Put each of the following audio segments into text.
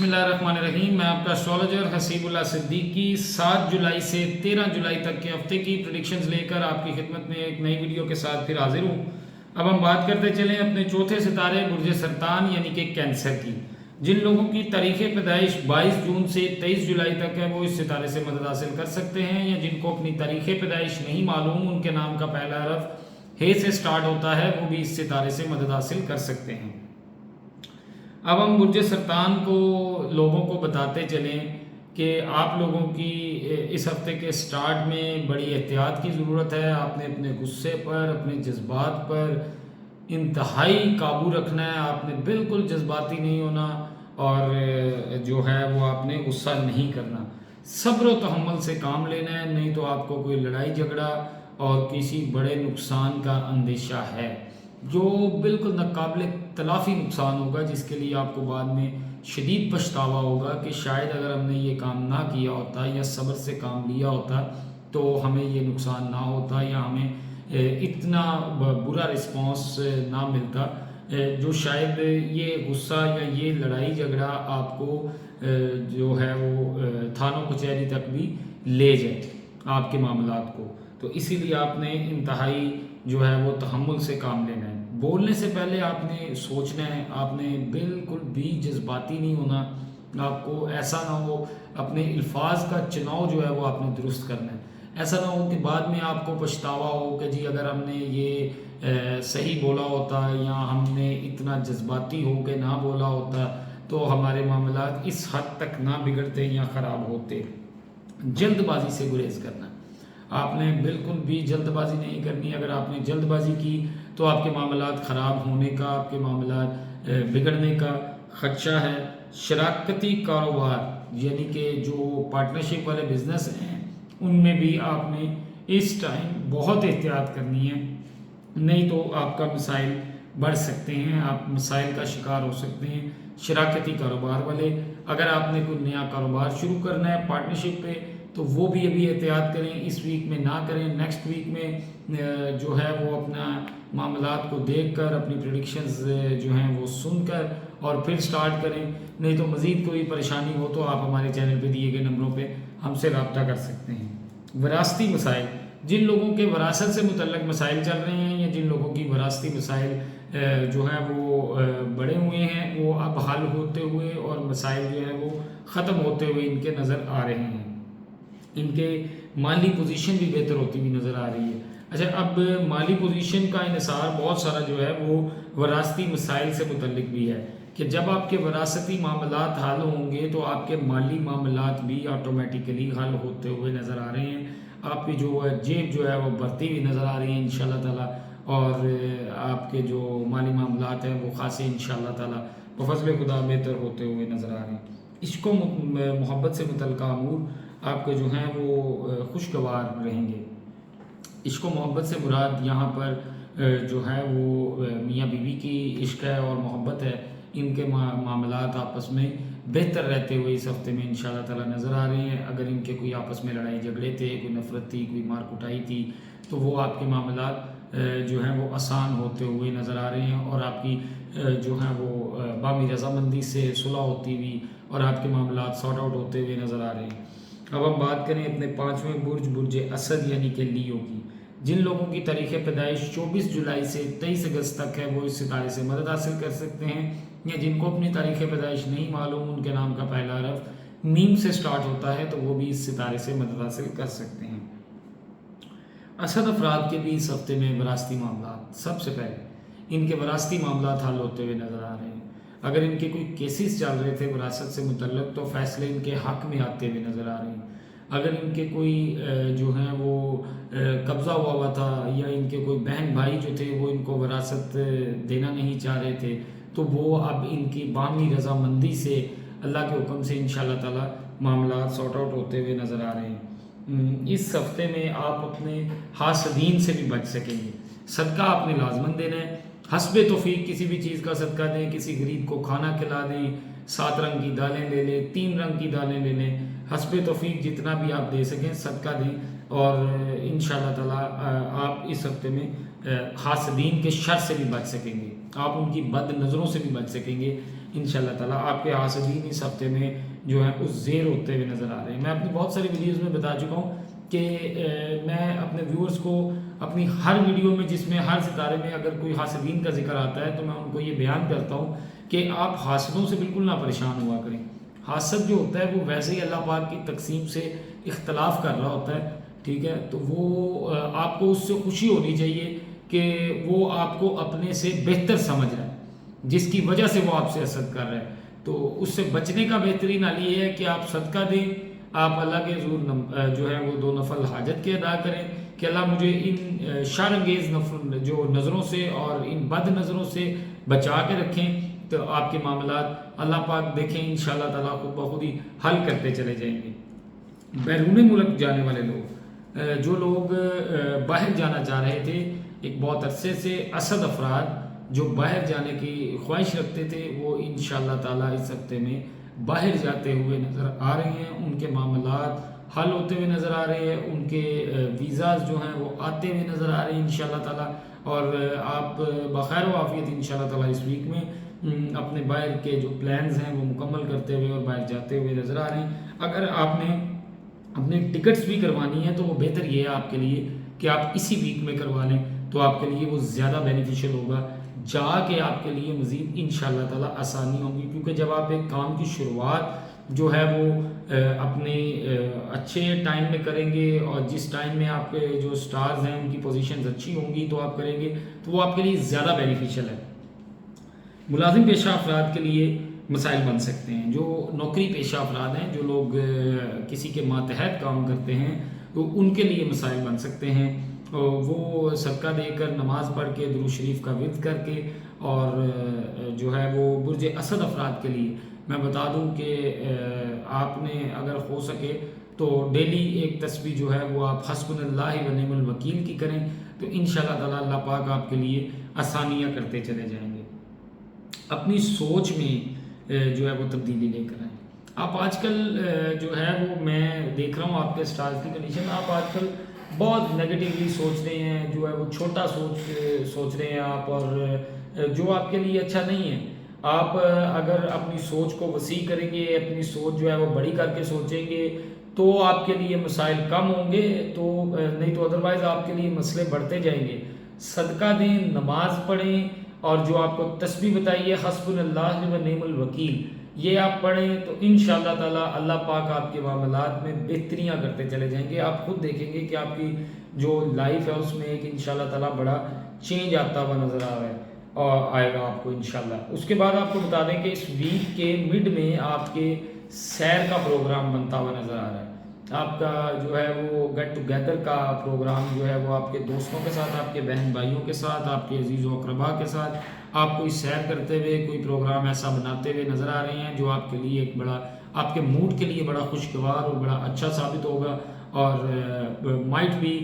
بسم اللہ الرحمن الرحیم. میں آپ کا اسٹرالوجر حسیب اللہ صدیقی 7 جولائی سے 13 جولائی تک کے ہفتے کی پریڈکشنز لے کر آپ کی خدمت میں ایک نئی ویڈیو کے ساتھ پھر حاضر ہوں. اب ہم بات کرتے چلیں اپنے چوتھے ستارے برج سرطان یعنی کہ کینسر کی. جن لوگوں کی تاریخ پیدائش 22 جون سے 23 جولائی تک ہے وہ اس ستارے سے مدد حاصل کر سکتے ہیں، یا جن کو اپنی تاریخ پیدائش نہیں معلوم ان کے نام کا پہلا حرف ہے سے سٹارٹ ہوتا ہے وہ بھی اس ستارے سے مدد حاصل کر سکتے ہیں. اب ہم برج سرطان کو لوگوں کو بتاتے چلیں کہ آپ لوگوں کی اس ہفتے کے سٹارٹ میں بڑی احتیاط کی ضرورت ہے. آپ نے اپنے غصے پر، اپنے جذبات پر انتہائی قابو رکھنا ہے. آپ نے بالکل جذباتی نہیں ہونا اور جو ہے وہ آپ نے غصہ نہیں کرنا. صبر و تحمل سے کام لینا ہے، نہیں تو آپ کو کوئی لڑائی جھگڑا اور کسی بڑے نقصان کا اندیشہ ہے جو بالکل ناقابل تلافی نقصان ہوگا، جس کے لیے آپ کو بعد میں شدید پچھتاوا ہوگا کہ شاید اگر ہم نے یہ کام نہ کیا ہوتا یا صبر سے کام لیا ہوتا تو ہمیں یہ نقصان نہ ہوتا یا ہمیں اتنا برا رسپانس نہ ملتا، جو شاید یہ غصہ یا یہ لڑائی جھگڑا آپ کو جو ہے وہ تھانوں کچہری تک بھی لے جائے آپ کے معاملات کو. تو اسی لیے آپ نے انتہائی جو ہے وہ تحمل سے کام لینا ہے. بولنے سے پہلے آپ نے سوچنا ہے، آپ نے بالکل بھی جذباتی نہیں ہونا. آپ کو ایسا نہ ہو، اپنے الفاظ کا چناؤ جو ہے وہ آپ نے درست کرنا ہے. ایسا نہ ہو کہ بعد میں آپ کو پچھتاوا ہو کہ جی اگر ہم نے یہ صحیح بولا ہوتا یا ہم نے اتنا جذباتی ہو کے نہ بولا ہوتا تو ہمارے معاملات اس حد تک نہ بگڑتے یا خراب ہوتے. جلد بازی سے گریز کرنا. آپ نے بالکل بھی جلد بازی نہیں کرنی. اگر آپ نے جلد بازی کی تو آپ کے معاملات خراب ہونے کا، آپ کے معاملات بگڑنے کا خدشہ ہے. شراکتی کاروبار یعنی کہ جو پارٹنرشپ والے بزنس ہیں ان میں بھی آپ نے اس ٹائم بہت احتیاط کرنی ہے، نہیں تو آپ کا مسائل بڑھ سکتے ہیں، آپ مسائل کا شکار ہو سکتے ہیں. شراکتی کاروبار والے اگر آپ نے کوئی نیا کاروبار شروع کرنا ہے پارٹنرشپ پہ تو وہ بھی ابھی احتیاط کریں. اس ویک میں نہ کریں، نیکسٹ ویک میں جو ہے وہ اپنا معاملات کو دیکھ کر اپنی پریڈکشنز جو ہیں وہ سن کر اور پھر سٹارٹ کریں. نہیں تو مزید کوئی پریشانی ہو تو آپ ہمارے چینل پہ دیے گئے نمبروں پہ ہم سے رابطہ کر سکتے ہیں. وراثتی مسائل، جن لوگوں کے وراثت سے متعلق مسائل چل رہے ہیں یا جن لوگوں کی وراثتی مسائل جو ہیں وہ بڑے ہوئے ہیں وہ اب حل ہوتے ہوئے اور مسائل جو ہیں وہ ختم ہوتے ہوئے ان کے نظر آ رہے ہیں. ان کے مالی پوزیشن بھی بہتر ہوتی ہوئی نظر آ رہی ہے. اچھا، اب مالی پوزیشن کا انحصار بہت سارا جو ہے وہ وراثتی مسائل سے متعلق بھی ہے کہ جب آپ کے وراثتی معاملات حل ہوں گے تو آپ کے مالی معاملات بھی آٹومیٹیکلی حل ہوتے ہوئے نظر آ رہے ہیں. آپ کی جو جیب جو ہے وہ بڑھتی ہوئی نظر آ رہی ہے انشاءاللہ تعالیٰ، اور آپ کے جو مالی معاملات ہیں وہ خاصے انشاءاللہ تعالیٰ بفضل خدا بہتر ہوتے ہوئے نظر آ رہے ہیں. عشق و محبت سے متعلقہ امور آپ کے جو ہیں وہ خوشگوار رہیں گے. عشق و محبت سے مراد یہاں پر جو ہے وہ میاں بیوی کی عشق ہے اور محبت ہے. ان کے معاملات آپس میں بہتر رہتے ہوئے اس ہفتے میں انشاءاللہ تعالیٰ نظر آ رہے ہیں. اگر ان کے کوئی آپس میں لڑائی جھگڑے تھے، کوئی نفرت تھی، کوئی مار کٹائی تھی تو وہ آپ کے معاملات جو ہیں وہ آسان ہوتے ہوئے نظر آ رہے ہیں اور آپ کی جو ہیں وہ باہمی رضامندی سے صلح ہوتی ہوئی اور آپ کے معاملات سارٹ آؤٹ ہوتے ہوئے نظر آ رہے ہیں. اب ہم بات کریں اپنے 5ویں برج اسد یعنی کہ لیو کی. جن لوگوں کی تاریخ پیدائش 24 جولائی سے 23 اگست تک ہے وہ اس ستارے سے مدد حاصل کر سکتے ہیں، یا جن کو اپنی تاریخ پیدائش نہیں معلوم ان کے نام کا پہلا حرف میم سے سٹارٹ ہوتا ہے تو وہ بھی اس ستارے سے مدد حاصل کر سکتے ہیں. اسد افراد کے بھی اس ہفتے میں وراثتی معاملات سب سے پہلے ان کے وراثتی معاملات حل ہوتے ہوئے نظر آ رہے ہیں. اگر ان کے کوئی کیسز چل رہے تھے وراثت سے متعلق تو فیصلے ان کے حق میں آتے ہوئے نظر آ رہے ہیں. اگر ان کے کوئی جو ہیں وہ قبضہ ہوا تھا یا ان کے کوئی بہن بھائی جو تھے وہ ان کو وراثت دینا نہیں چاہ رہے تھے تو وہ اب ان کی باہمی رضامندی سے اللہ کے حکم سے انشاءاللہ تعالیٰ معاملات سارٹ آؤٹ ہوتے ہوئے نظر آ رہے ہیں. اس ہفتے میں آپ اپنے حاسدین سے بھی بچ سکیں گے. صدقہ آپ نے لازماً دینا ہے. حسب توفیق کسی بھی چیز کا صدقہ دیں، کسی غریب کو کھانا کھلا دیں، 7 رنگ کی دالیں لے لیں، 3 رنگ کی دالیں لے لیں. حسب توفیق جتنا بھی آپ دے سکیں صدقہ دیں اور انشاءاللہ تعالیٰ آپ اس ہفتے میں حاسدین کے شر سے بھی بچ سکیں گے. آپ ان کی بد نظروں سے بھی بچ سکیں گے انشاءاللہ تعالیٰ آپ کے حاسدین اس ہفتے میں جو ہیں اس زیر ہوتے ہوئے نظر آ رہے ہیں۔ میں اپنی بہت ساری ویڈیوز میں بتا چکا ہوں کہ میں اپنے ویورز کو اپنی ہر ویڈیو میں جس میں ہر ستارے میں اگر کوئی حاسدین کا ذکر آتا ہے تو میں ان کو یہ بیان کرتا ہوں کہ آپ حاسدوں سے بالکل نہ پریشان ہوا کریں۔ حاسد جو ہوتا ہے وہ ویسے ہی اللہ پاک کی تقسیم سے اختلاف کر رہا ہوتا ہے، ٹھیک ہے، تو وہ آپ کو اس سے خوشی ہونی چاہیے کہ وہ آپ کو اپنے سے بہتر سمجھ رہا ہے، جس کی وجہ سے وہ آپ سے حسد کر رہا ہے۔ تو اس سے بچنے کا بہترین حل یہ ہے کہ آپ صدقہ دیں، آپ اللہ کے حضور جو ہے وہ 2 نفل حاجت کے ادا کریں کہ اللہ مجھے ان شر انگیز جو نظروں سے اور ان بد نظروں سے بچا کے رکھیں، تو آپ کے معاملات اللہ پاک دیکھیں انشاءاللہ تعالیٰ خود بخود ہی حل کرتے چلے جائیں گے۔ بیرون ملک جانے والے لوگ، جو لوگ باہر جانا چاہ رہے تھے، ایک بہت عرصے سے اسد افراد جو باہر جانے کی خواہش رکھتے تھے، وہ انشاءاللہ تعالیٰ اس ہفتے میں باہر جاتے ہوئے نظر آ رہے ہیں، ان کے معاملات حل ہوتے ہوئے نظر آ رہے ہیں، ان کے ویزاز جو ہیں وہ آتے ہوئے نظر آ رہے ہیں انشاءاللہ تعالیٰ، اور آپ بخیر و عافیت انشاءاللہ تعالیٰ اس ویک میں اپنے باہر کے جو پلانز ہیں وہ مکمل کرتے ہوئے اور باہر جاتے ہوئے نظر آ رہے ہیں۔ اگر آپ نے اپنی ٹکٹس بھی کروانی ہے تو وہ بہتر یہ ہے آپ کے لیے کہ آپ اسی ویک میں کروا لیں، تو آپ کے لیے وہ زیادہ بینیفیشل ہوگا، جا کے آپ کے لیے مزید انشاءاللہ تعالیٰ آسانی ہوگی، کیونکہ جب آپ ایک کام کی شروعات جو ہے وہ اپنے اچھے ٹائم میں کریں گے، اور جس ٹائم میں آپ کے جو سٹارز ہیں ان کی پوزیشنز اچھی ہوں گی تو آپ کریں گے، تو وہ آپ کے لیے زیادہ بینیفیشل ہے۔ ملازم پیشہ افراد کے لیے مسائل بن سکتے ہیں، جو نوکری پیشہ افراد ہیں، جو لوگ کسی کے ماتحت کام کرتے ہیں، تو ان کے لیے مسائل بن سکتے ہیں۔ وہ صدقہ دے کر، نماز پڑھ کے، درود شریف کا ورد کر کے، اور جو ہے وہ برج اسد افراد کے لیے میں بتا دوں کہ آپ نے اگر ہو سکے تو ڈیلی ایک تسبیح جو ہے وہ آپ حسبنا اللہ و نعم الوکیل کی کریں، تو انشاءاللہ تعالیٰ اللہ پاک آپ کے لیے آسانیاں کرتے چلے جائیں گے۔ اپنی سوچ میں جو ہے وہ تبدیلی لے کر آئیں۔ آپ آج کل جو ہے وہ میں دیکھ رہا ہوں آپ کے سٹارز کی کنڈیشن، آپ آج کل بہت نیگیٹیولی سوچ رہے ہیں، جو ہے وہ چھوٹا سوچ رہے ہیں آپ، اور جو آپ کے لیے اچھا نہیں ہے۔ آپ اگر اپنی سوچ کو وسیع کریں گے، اپنی سوچ جو ہے وہ بڑی کر کے سوچیں گے، تو آپ کے لیے مسائل کم ہوں گے، تو نہیں تو ادروائز آپ کے لیے مسئلے بڑھتے جائیں گے۔ صدقہ دیں، نماز پڑھیں، اور جو آپ کو تسبیح بتائیے حسبنا اللہ و نعم الوکیل، یہ آپ پڑھیں تو انشاءاللہ تعالیٰ اللہ پاک آپ کے معاملات میں بہتریاں کرتے چلے جائیں گے۔ آپ خود دیکھیں گے کہ آپ کی جو لائف ہے اس میں ایک انشاءاللہ تعالیٰ بڑا چینج آتا ہوا نظر آ رہا ہے، اور آئے گا آپ کو انشاءاللہ۔ اس کے بعد آپ کو بتا دیں کہ اس ویک کے مڈ میں آپ کے سیر کا پروگرام بنتا ہوا نظر آ رہا ہے۔ آپ کا جو ہے وہ گیٹ ٹوگیدر کا پروگرام جو ہے وہ آپ کے دوستوں کے ساتھ، آپ کے بہن بھائیوں کے ساتھ، آپ کے عزیز و اقربا کے ساتھ آپ کوئی سیر کرتے ہوئے، کوئی پروگرام ایسا بناتے ہوئے نظر آ رہے ہیں جو آپ کے لیے ایک بڑا، آپ کے موڈ کے لیے بڑا خوشگوار اور بڑا اچھا ثابت ہوگا، اور مائٹ بھی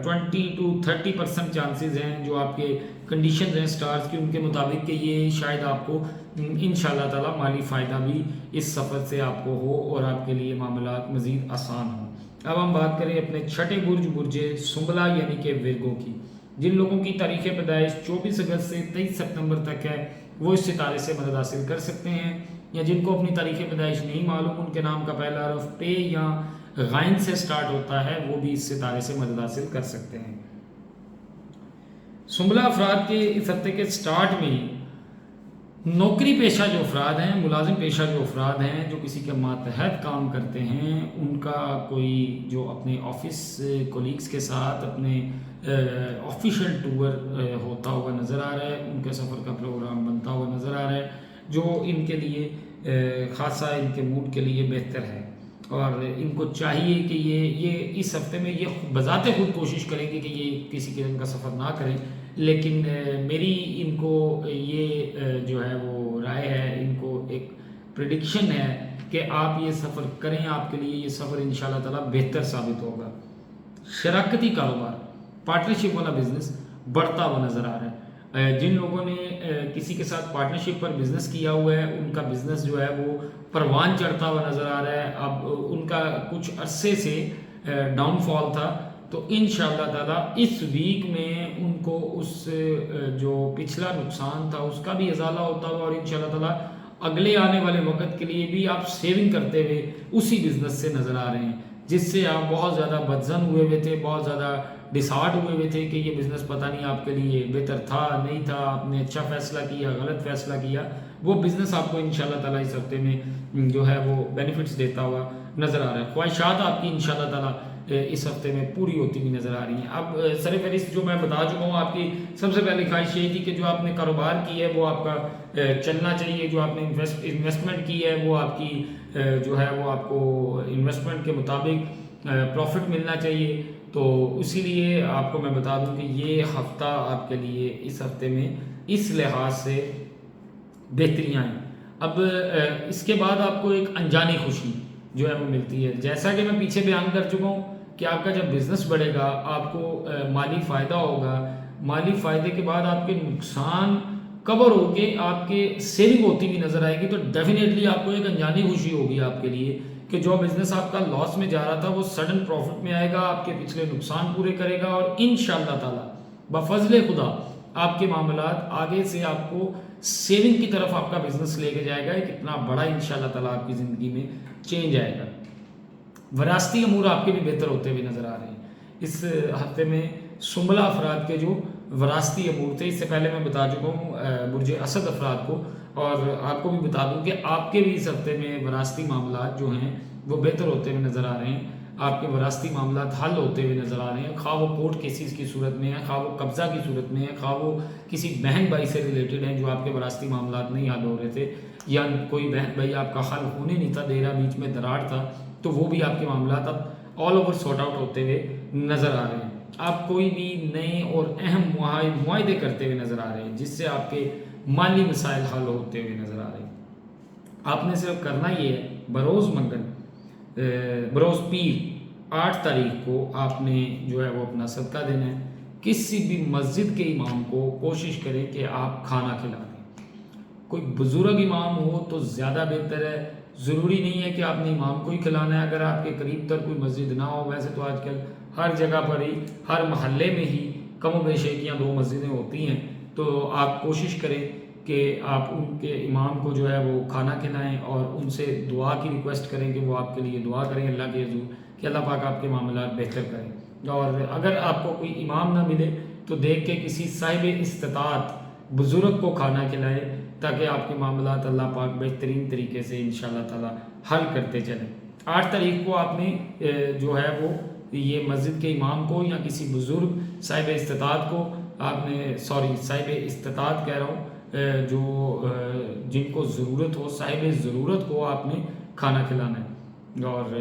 20 to 30% چانسز ہیں جو آپ کے کنڈیشنز ہیں سٹارز کی ان کے مطابق کہ یہ شاید آپ کو انشاءاللہ تعالیٰ مالی فائدہ بھی اس سفر سے آپ کو ہو، اور آپ کے لیے معاملات مزید آسان ہوں۔ اب ہم بات کریں اپنے چھٹے برج، برج سنبلا یعنی کہ ورگو کی۔ جن لوگوں کی تاریخ پیدائش 24 اگست سے 23 ستمبر تک ہے وہ اس ستارے سے مدد حاصل کر سکتے ہیں، یا جن کو اپنی تاریخ پیدائش نہیں معلوم، ان کے نام کا پہلا حرف پے یا غائن سے سٹارٹ ہوتا ہے، وہ بھی اس ستارے سے مدد حاصل کر سکتے ہیں۔ سنبلا افراد کے اس ہفتے کے سٹارٹ میں نوکری پیشہ جو افراد ہیں، ملازم پیشہ جو افراد ہیں، جو کسی کے ماتحت کام کرتے ہیں، ان کا کوئی جو اپنے آفس کولیگز کے ساتھ اپنے آفیشیل ٹور ہوتا ہوا نظر آ رہا ہے، ان کے سفر کا پروگرام بنتا ہوا نظر آ رہا ہے، جو ان کے لیے خاصا ان کے موڈ کے لیے بہتر ہے، اور ان کو چاہیے کہ یہ اس ہفتے میں یہ بذات خود کوشش کریں گے کہ یہ کسی قسم کا سفر نہ کریں، لیکن میری ان کو یہ جو ہے وہ رائے ہے، ان کو ایک پریڈکشن ہے کہ آپ یہ سفر کریں، آپ کے لیے یہ سفر انشاءاللہ تعالیٰ بہتر ثابت ہوگا۔ شراکتی کاروبار، پارٹنرشپ والا بزنس بڑھتا ہوا نظر آ رہا ہے۔ جن لوگوں نے کسی کے ساتھ پارٹنرشپ پر بزنس کیا ہوا ہے، ان کا بزنس جو ہے وہ پروان چڑھتا ہوا نظر آ رہا ہے۔ اب ان کا کچھ عرصے سے ڈاؤن فال تھا، تو انشاءاللہ تعالیٰ اس ویک میں ان کو اس جو پچھلا نقصان تھا اس کا بھی ازالہ ہوتا ہوا، اور انشاءاللہ تعالیٰ اگلے آنے والے وقت کے لیے بھی آپ سیونگ کرتے ہوئے اسی بزنس سے نظر آ رہے ہیں، جس سے آپ بہت زیادہ بدظن ہوئے ہوئے تھے، بہت زیادہ ڈسہارٹ ہوئے ہوئے تھے کہ یہ بزنس پتہ نہیں آپ کے لیے بہتر تھا نہیں تھا، آپ نے اچھا فیصلہ کیا غلط فیصلہ کیا۔ وہ بزنس آپ کو انشاءاللہ تعالیٰ اس ہفتے میں جو ہے وہ بینیفٹس دیتا ہوا نظر آ رہا ہے۔ خواہشات آپ کی انشاءاللہ تعالیٰ اس ہفتے میں پوری ہوتی ہوئی نظر آ رہی ہیں۔ اب سر فہرست جو میں بتا چکا ہوں، آپ کی سب سے پہلی خواہش یہ تھی کہ جو آپ نے کاروبار کی ہے وہ آپ کا چلنا چاہیے، جو آپ نے انویسٹمنٹ کی ہے وہ آپ کی جو ہے وہ آپ کو انویسٹمنٹ کے مطابق پروفٹ ملنا چاہیے۔ تو اسی لیے آپ کو میں بتا دوں کہ یہ ہفتہ آپ کے لیے اس ہفتے میں اس لحاظ سے بہتریاں ہیں۔ اب اس کے بعد آپ کو ایک انجانی خوشی جو ہے وہ ملتی ہے، جیسا کہ میں پیچھے بیان کر چکا ہوں کہ آپ کا جب بزنس بڑھے گا آپ کو مالی فائدہ ہوگا، مالی فائدے کے بعد آپ کے نقصان کور ہو کے آپ کے سیونگ ہوتی ہوئی نظر آئے گی، تو ڈیفینیٹلی آپ کو ایک انجانی خوشی ہوگی آپ کے لیے کہ جو بزنس آپ کا لاس میں جا رہا تھا وہ سڈن پروفٹ میں آئے گا، آپ کے پچھلے نقصان پورے کرے گا، اور انشاءاللہ تعالی بفضل خدا آپ کے معاملات آگے سے آپ کو سیونگ کی طرف آپ کا بزنس لے کے جائے گا۔ ایک اتنا بڑا انشاءاللہ تعالی آپ کی زندگی میں چینج آئے گا۔ وراثتی امور آپ کے بھی بہتر ہوتے ہوئے نظر آ رہے ہیں۔ اس ہفتے میں سنبلہ افراد کے جو وراثتی امور تھے، اس سے پہلے میں بتا چکا ہوں برج اسد افراد کو، اور آپ کو بھی بتا دوں کہ آپ کے بھی اس ہفتے میں وراثتی معاملات جو ہیں وہ بہتر ہوتے ہوئے نظر آ رہے ہیں۔ آپ کے وراثتی معاملات حل ہوتے ہوئے نظر آ رہے ہیں، خواہ وہ کورٹ کیسز کی صورت میں ہے، خواہ وہ قبضہ کی صورت میں ہے، خواہ وہ کسی بہن بھائی سے ریلیٹڈ ہیں جو آپ کے وراثتی معاملات نہیں حل ہو رہے تھے، یا کوئی بہن بھائی آپ کا حل ہونے نہیں تھا دے رہا، بیچ میں دراڑ تھا، تو وہ بھی آپ کے معاملات اب آل اوور سارٹ آؤٹ ہوتے ہوئے نظر آ رہے ہیں۔ آپ کوئی بھی نئے اور اہم معاہدے کرتے ہوئے نظر آ رہے ہیں جس سے آپ کے مالی مسائل حل ہوتے ہوئے نظر آ رہے ہیں۔ آپ نے صرف کرنا یہ ہے، بروز پیر 8 تاریخ کو آپ نے جو ہے وہ اپنا صدقہ دینا ہے۔ کسی بھی مسجد کے امام کو کوشش کریں کہ آپ کھانا کھلا دیں۔ کوئی بزرگ امام ہو تو زیادہ بہتر ہے، ضروری نہیں ہے کہ آپ نے امام کو ہی کھلانا ہے۔ اگر آپ کے قریب تر کوئی مسجد نہ ہو، ویسے تو آج کل ہر جگہ پر ہی ہر محلے میں ہی کم و بیش ایک یا 2 مسجدیں ہوتی ہیں، تو آپ کوشش کریں کہ آپ ان کے امام کو جو ہے وہ کھانا کھلائیں اور ان سے دعا کی ریکویسٹ کریں کہ وہ آپ کے لیے دعا کریں اللہ کے حضور کہ اللہ پاک آپ کے معاملات بہتر کریں۔ اور اگر آپ کو کوئی امام نہ ملے تو دیکھ کے کسی صاحب استطاعت بزرگ کو کھانا کھلائے تاکہ آپ کے معاملات اللہ پاک بہترین طریقے سے انشاءاللہ تعالی حل کرتے چلیں۔ 8 تاریخ کو آپ نے جو ہے وہ یہ مسجد کے امام کو یا کسی بزرگ صاحب استطاعت کو آپ نے صاحب استطاعت کہہ رہا ہوں جو جن کو ضرورت ہو، صاحب ضرورت کو آپ نے کھانا کھلانا ہے۔ اور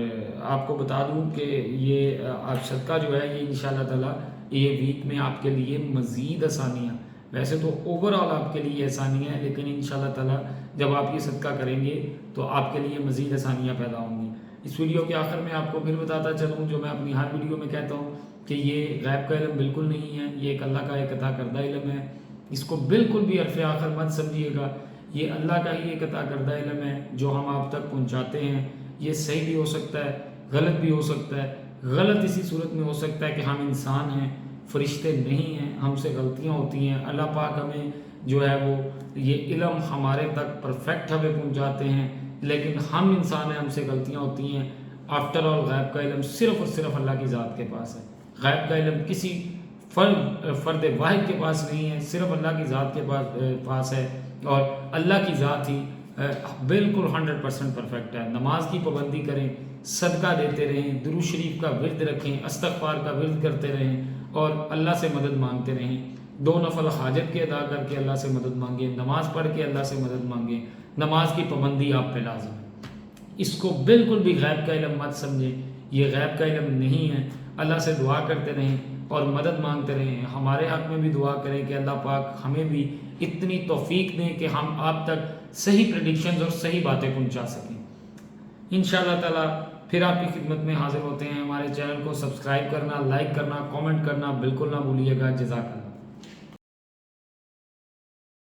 آپ کو بتا دوں کہ یہ آپ صدقہ جو ہے یہ انشاءاللہ تعالی یہ ویک میں آپ کے لیے مزید آسانیاں، ویسے تو اوور آل آپ کے لیے آسانیاں ہیں، لیکن انشاءاللہ تعالی جب آپ یہ صدقہ کریں گے تو آپ کے لیے مزید آسانیاں پیدا ہوں گی۔ اس ویڈیو کے آخر میں آپ کو پھر بتاتا چلوں جو میں اپنی ہر ویڈیو میں کہتا ہوں کہ یہ غیب کا علم بالکل نہیں ہے، یہ ایک اللہ کا ایک عطا کردہ علم ہے۔ اس کو بالکل بھی حرف آخر مت سمجھیے گا، یہ اللہ کا ہی ایک عطا کردہ علم ہے جو ہم آپ تک پہنچاتے ہیں۔ یہ صحیح بھی ہو سکتا ہے، غلط بھی ہو سکتا ہے۔ غلط اسی صورت میں ہو سکتا ہے کہ ہم انسان ہیں، فرشتے نہیں ہیں، ہم سے غلطیاں ہوتی ہیں۔ اللہ پاک ہمیں جو ہے وہ یہ علم ہمارے تک پرفیکٹ ہمیں پہنچاتے ہیں، لیکن ہم انسان ہیں، ہم سے غلطیاں ہوتی ہیں۔ آفٹر آل غیب کا علم صرف اور صرف اللہ کی ذات کے پاس ہے۔ غیب کا علم کسی فرد واحد کے پاس نہیں ہے، صرف اللہ کی ذات کے پاس ہے، اور اللہ کی ذات ہی بالکل 100% پرفیکٹ ہے۔ نماز کی پابندی کریں، صدقہ دیتے رہیں، درود شریف کا ورد رکھیں، استغفار کا ورد کرتے رہیں، اور اللہ سے مدد مانگتے رہیں۔ 2 نفل حاجت کے ادا کر کے اللہ سے مدد مانگیں، نماز پڑھ کے اللہ سے مدد مانگیں۔ نماز کی پابندی آپ پہ لازم ہے۔ اس کو بالکل بھی غیب کا علم مت سمجھیں، یہ غیب کا علم نہیں ہے۔ اللہ سے دعا کرتے رہیں اور مدد مانگتے رہیں۔ ہمارے حق میں بھی دعا کریں کہ اللہ پاک ہمیں بھی اتنی توفیق دیں کہ ہم آپ تک صحیح پریڈکشنز اور صحیح باتیں پہنچا سکیں۔ انشاءاللہ تعالی پھر آپ کی خدمت میں حاضر ہوتے ہیں۔ ہمارے چینل کو سبسکرائب کرنا، لائک کرنا، کامنٹ کرنا بالکل نہ بھولیے گا۔ جزاک اللہ۔